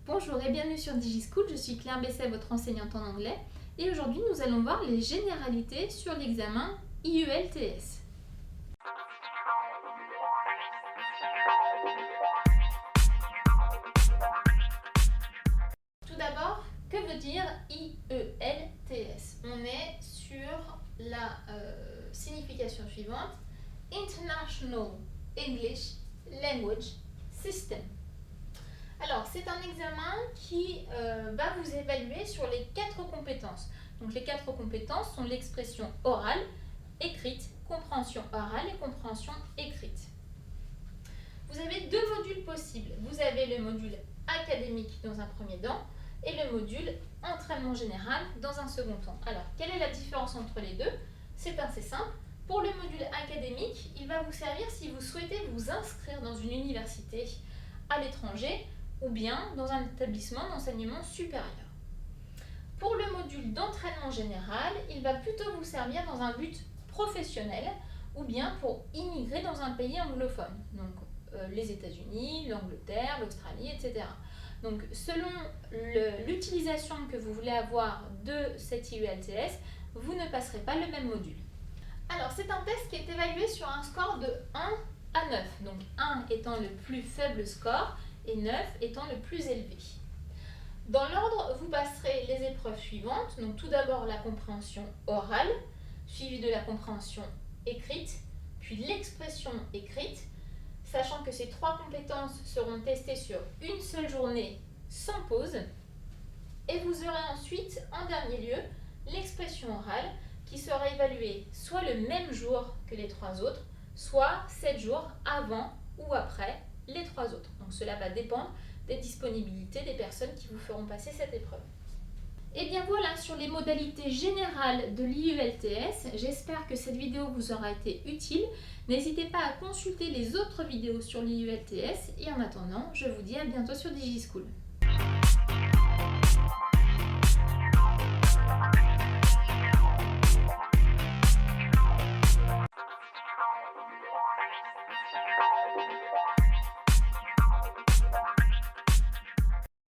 Bonjour et bienvenue sur DigiSchool, je suis Claire Besset, votre enseignante en anglais, et aujourd'hui nous allons voir les généralités sur l'examen IELTS. Tout d'abord, que veut dire IELTS? On est sur la signification suivante: International English Language System. Alors, c'est un examen qui va vous évaluer sur les 4 compétences. Donc, les 4 compétences sont l'expression orale, écrite, compréhension orale et compréhension écrite. Vous avez 2 modules possibles. Vous avez le module académique dans un premier temps et le module entraînement général dans un second temps. Alors, quelle est la différence entre les deux? C'est assez simple. Pour le module académique, il va vous servir si vous souhaitez vous inscrire dans une université à l'étranger ou bien dans un établissement d'enseignement supérieur. Pour le module d'entraînement général, il va plutôt vous servir dans un but professionnel ou bien pour immigrer dans un pays anglophone, donc les États-Unis, l'Angleterre, l'Australie, etc. Donc selon l'utilisation que vous voulez avoir de cet IELTS, vous ne passerez pas le même module. Alors c'est un test qui est évalué sur un score de 1 à 9, donc 1 étant le plus faible score et 9 étant le plus élevé. Dans l'ordre, vous passerez les épreuves suivantes. Donc tout d'abord la compréhension orale, suivie de la compréhension écrite, puis l'expression écrite, sachant que ces 3 compétences seront testées sur une seule journée sans pause. Et vous aurez ensuite, en dernier lieu, l'expression orale qui sera évaluée soit le même jour que les 3 autres, soit 7 jours avant ou après les 3 autres. Donc cela va dépendre des disponibilités des personnes qui vous feront passer cette épreuve. Et bien voilà sur les modalités générales de l'IELTS. J'espère que cette vidéo vous aura été utile. N'hésitez pas à consulter les autres vidéos sur l'IELTS et en attendant, je vous dis à bientôt sur DigiSchool.